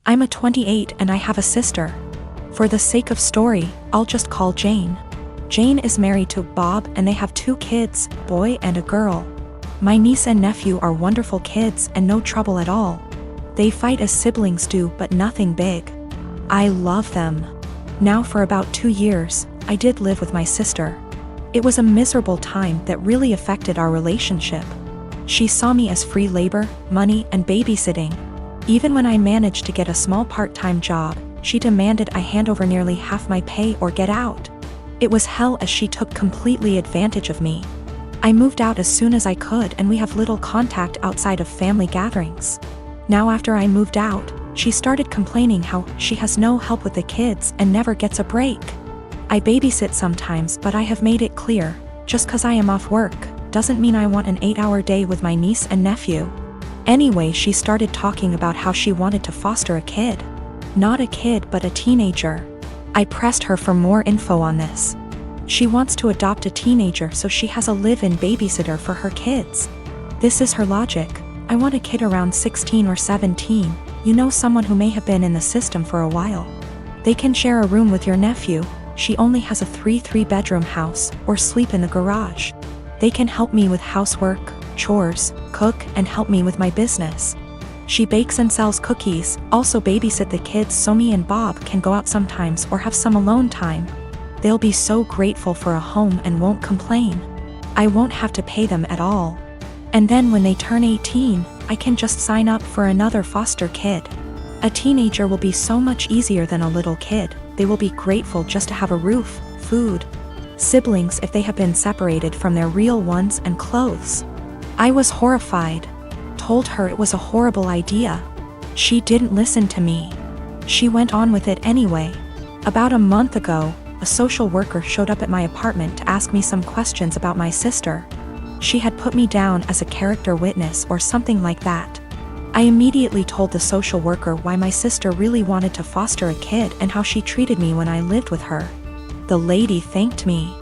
I'm a 28 and I have a sister. For the sake of story, I'll just call Jane. Jane is married to Bob and they have 2 kids, boy and a girl. My niece and nephew are wonderful kids and no trouble at all. They fight as siblings do, but nothing big. I love them. Now for about 2 years, I did live with my sister. It was a miserable time that really affected our relationship. She saw me as free labor, money, and babysitting. Even when I managed to get a small part-time job, she demanded I hand over nearly half my pay or get out. It was hell as she took completely advantage of me. I moved out as soon as I could and we have little contact outside of family gatherings. Now after I moved out, she started complaining how she has no help with the kids and never gets a break. I babysit sometimes, but I have made it clear, just 'cause I am off work, doesn't mean I want an 8-hour day with my niece and nephew. Anyway, she started talking about how she wanted to foster a kid. Not a kid but a teenager. I pressed her for more info on this. She wants to adopt a teenager so she has a live-in babysitter for her kids. This is her logic. I want a kid around 16 or 17, someone who may have been in the system for a while. They can share a room with your nephew. She only has a 3-bedroom house, or sleep in the garage. They can help me with housework, chores, cook, and help me with my business. She bakes and sells cookies, also babysit the kids so me and Bob can go out sometimes or have some alone time. They'll be so grateful for a home and won't complain. I won't have to pay them at all. And then when they turn 18, I can just sign up for another foster kid. A teenager will be so much easier than a little kid. They will be grateful just to have a roof, food, siblings if they have been separated from their real ones, and clothes. I was horrified. Told her it was a horrible idea. She didn't listen to me. She went on with it anyway. About a month ago, a social worker showed up at my apartment to ask me some questions about my sister. She had put me down as a character witness or something like that. I immediately told the social worker why my sister really wanted to foster a kid and how she treated me when I lived with her. The lady thanked me.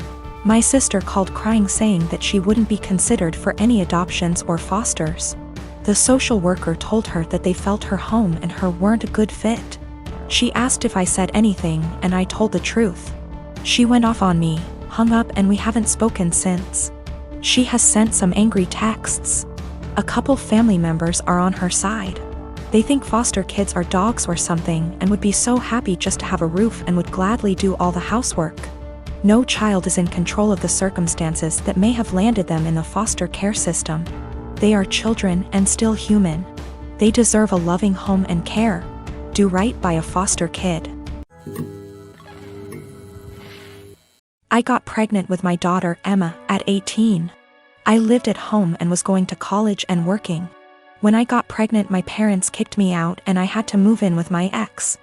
My sister called crying saying that she wouldn't be considered for any adoptions or fosters. The social worker told her that they felt her home and her weren't a good fit. She asked if I said anything and I told the truth. She went off on me, hung up, and we haven't spoken since. She has sent some angry texts. A couple family members are on her side. They think foster kids are dogs or something and would be so happy just to have a roof and would gladly do all the housework. No child is in control of the circumstances that may have landed them in the foster care system. They are children and still human. They deserve a loving home and care. Do right by a foster kid. I got pregnant with my daughter Emma at 18. I lived at home and was going to college and working. When I got pregnant, my parents kicked me out and I had to move in with my ex.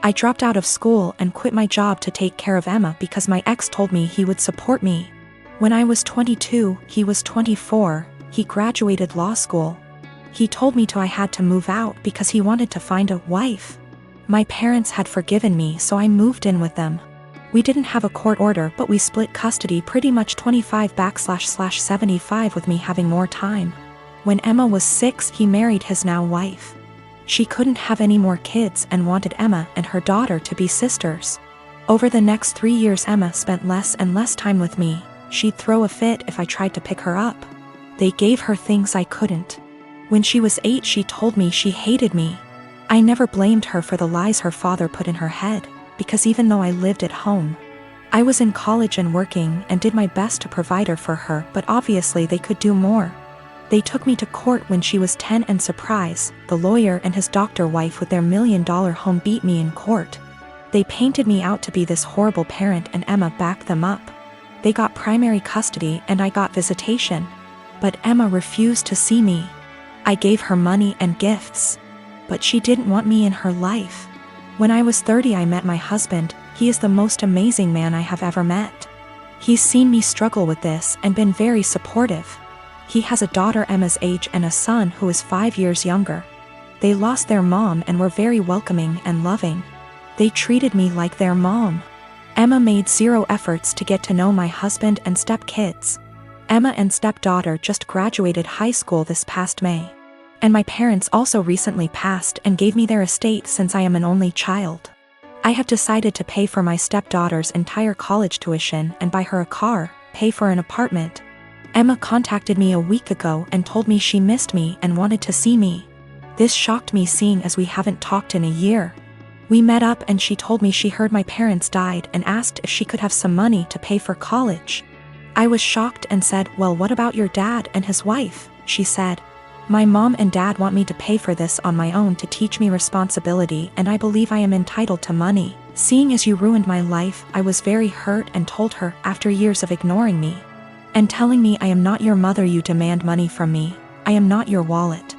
I dropped out of school and quit my job to take care of Emma because my ex told me he would support me. When I was 22, he was 24, he graduated law school. He told me I had to move out because he wanted to find a wife. My parents had forgiven me, so I moved in with them. We didn't have a court order, but we split custody pretty much 25/75 with me having more time. When Emma was 6, he married his now wife. She couldn't have any more kids and wanted Emma and her daughter to be sisters. Over the next 3 years, Emma spent less and less time with me. She'd throw a fit if I tried to pick her up. They gave her things I couldn't. When she was 8, she told me she hated me. I never blamed her for the lies her father put in her head, because even though I lived at home, I was in college and working and did my best to provide her for her, but obviously they could do more. They took me to court when she was 10 and surprise, the lawyer and his doctor wife with their $1 million home beat me in court. They painted me out to be this horrible parent and Emma backed them up. They got primary custody and I got visitation. But Emma refused to see me. I gave her money and gifts. But she didn't want me in her life. When I was 30, I met my husband. He is the most amazing man I have ever met. He's seen me struggle with this and been very supportive. He has a daughter Emma's age and a son who is 5 years younger. They lost their mom and were very welcoming and loving. They treated me like their mom. Emma made zero efforts to get to know my husband and stepkids. Emma and stepdaughter just graduated high school this past May. And my parents also recently passed and gave me their estate since I am an only child. I have decided to pay for my stepdaughter's entire college tuition and buy her a car, pay for an apartment. Emma contacted me a week ago and told me she missed me and wanted to see me. This shocked me seeing as we haven't talked in a year. We met up and she told me she heard my parents died and asked if she could have some money to pay for college. I was shocked and said, "Well, what about your dad and his wife?" She said, "My mom and dad want me to pay for this on my own to teach me responsibility, and I believe I am entitled to money. Seeing as you ruined my life, I was very hurt and told her, after years of ignoring me and telling me I am not your mother, you demand money from me. I am not your wallet.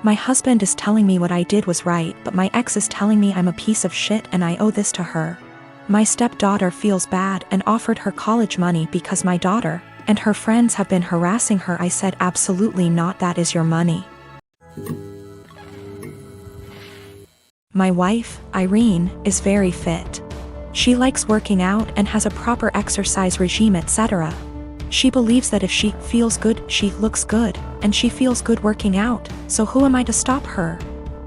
My husband is telling me what I did was right, but my ex is telling me I'm a piece of shit and I owe this to her. My stepdaughter feels bad and offered her college money because my daughter and her friends have been harassing her." I said, "Absolutely not, that is your money." My wife, Irene, is very fit. She likes working out and has a proper exercise regime, etc. She believes that if she feels good, she looks good, and she feels good working out, so who am I to stop her?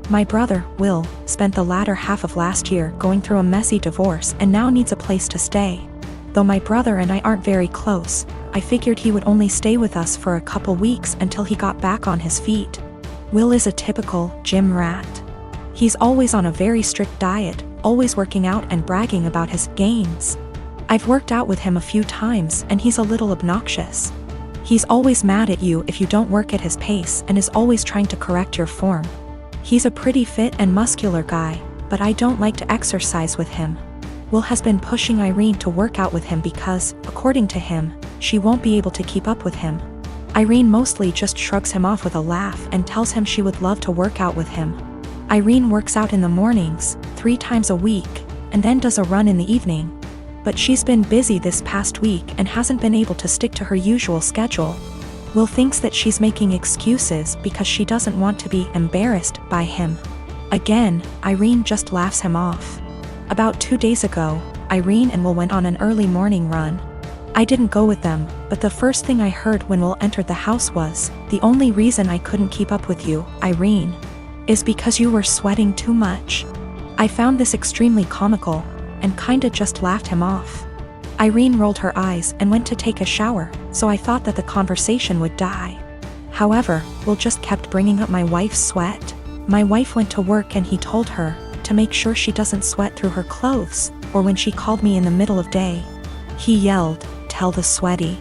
My brother, Will, spent the latter half of last year going through a messy divorce and now needs a place to stay. Though my brother and I aren't very close, I figured he would only stay with us for a couple weeks until he got back on his feet. Will is a typical gym rat. He's always on a very strict diet, always working out and bragging about his gains. I've worked out with him a few times and he's a little obnoxious. He's always mad at you if you don't work at his pace and is always trying to correct your form. He's a pretty fit and muscular guy, but I don't like to exercise with him. Will has been pushing Irene to work out with him because, according to him, she won't be able to keep up with him. Irene mostly just shrugs him off with a laugh and tells him she would love to work out with him. Irene works out in the mornings, 3 times a week, and then does a run in the evening. But she's been busy this past week and hasn't been able to stick to her usual schedule. Will thinks that she's making excuses because she doesn't want to be embarrassed by him. Again, Irene just laughs him off. About 2 days ago, Irene and Will went on an early morning run. I didn't go with them, but the first thing I heard when Will entered the house was, "The only reason I couldn't keep up with you, Irene, is because you were sweating too much." I found this extremely comical, and kinda just laughed him off. Irene rolled her eyes and went to take a shower, so I thought that the conversation would die. However, Will just kept bringing up my wife's sweat. My wife went to work and he told her to make sure she doesn't sweat through her clothes, or when she called me in the middle of day. He yelled, "Tell the sweaty."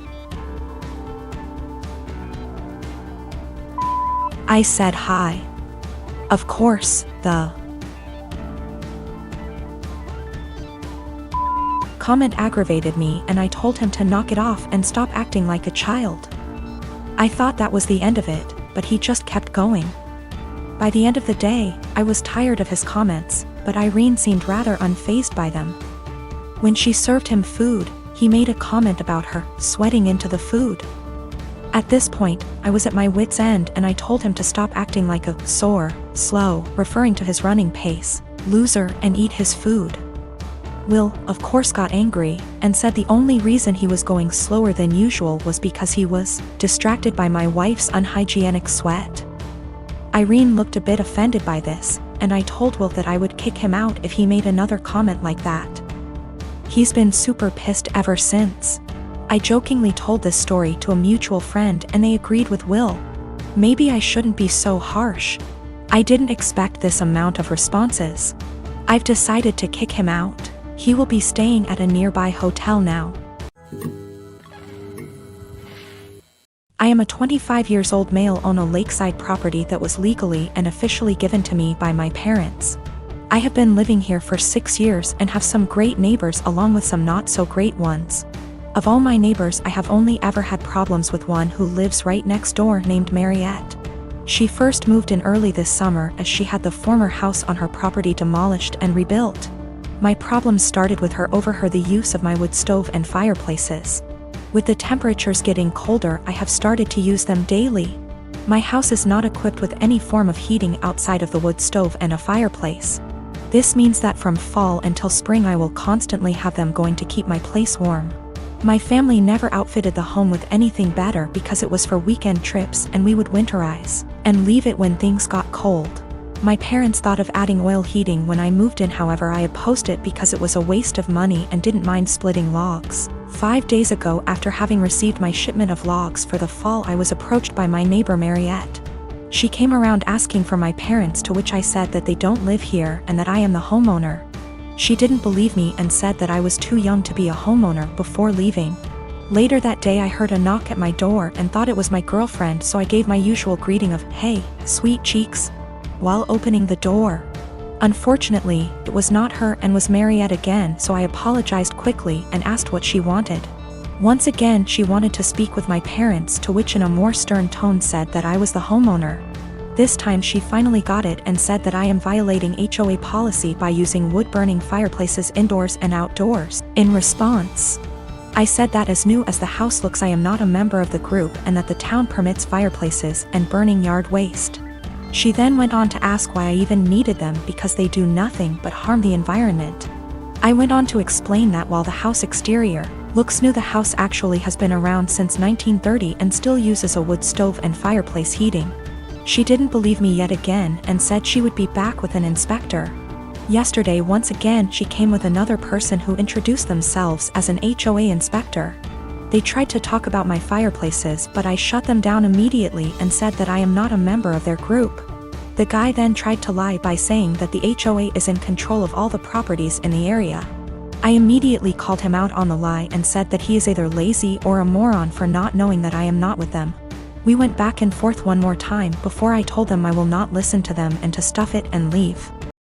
I said hi. Of course, the comment aggravated me and I told him to knock it off and stop acting like a child. I thought that was the end of it, but he just kept going. By the end of the day, I was tired of his comments, but Irene seemed rather unfazed by them. When she served him food, he made a comment about her sweating into the food. At this point, I was at my wit's end and I told him to stop acting like a sore, slow, referring to his running pace, loser, and eat his food. Will, of course, got angry and said the only reason he was going slower than usual was because he was distracted by my wife's unhygienic sweat. Irene looked a bit offended by this, and I told Will that I would kick him out if he made another comment like that. He's been super pissed ever since. I jokingly told this story to a mutual friend and they agreed with Will. Maybe I shouldn't be so harsh. I didn't expect this amount of responses. I've decided to kick him out. He will be staying at a nearby hotel now. I am a 25-year-old male on a lakeside property that was legally and officially given to me by my parents. I have been living here for 6 years and have some great neighbors along with some not so great ones. Of all my neighbors, I have only ever had problems with one who lives right next door named Mariette. She first moved in early this summer as she had the former house on her property demolished and rebuilt. My problems started with her overheard the use of my wood stove and fireplaces. With the temperatures getting colder, I have started to use them daily. My house is not equipped with any form of heating outside of the wood stove and a fireplace. This means that from fall until spring I will constantly have them going to keep my place warm. My family never outfitted the home with anything better because it was for weekend trips and we would winterize. and leave it when things got cold. My parents thought of adding oil heating when I moved in, however I opposed it because it was a waste of money and didn't mind splitting logs. 5 days ago, after having received my shipment of logs for the fall, I was approached by my neighbor Mariette. She came around asking for my parents, to which I said that they don't live here and that I am the homeowner. She didn't believe me and said that I was too young to be a homeowner before leaving. Later that day I heard a knock at my door and thought it was my girlfriend, so I gave my usual greeting of "Hey, sweet cheeks," while opening the door. Unfortunately, it was not her and was Mariette again, so I apologized quickly and asked what she wanted. Once again she wanted to speak with my parents, to which in a more stern tone said that I was the homeowner. This time she finally got it and said that I am violating HOA policy by using wood-burning fireplaces indoors and outdoors. In response, I said that as new as the house looks, I am not a member of the group and that the town permits fireplaces and burning yard waste. She then went on to ask why I even needed them, because they do nothing but harm the environment. I went on to explain that while the house exterior looks new, the house actually has been around since 1930 and still uses a wood stove and fireplace heating. She didn't believe me yet again and said she would be back with an inspector. Yesterday once again she came with another person who introduced themselves as an HOA inspector. They tried to talk about my fireplaces, but I shut them down immediately and said that I am not a member of their group. The guy then tried to lie by saying that the HOA is in control of all the properties in the area. I immediately called him out on the lie and said that he is either lazy or a moron for not knowing that I am not with them. We went back and forth one more time before I told them I will not listen to them and to stuff it and leave.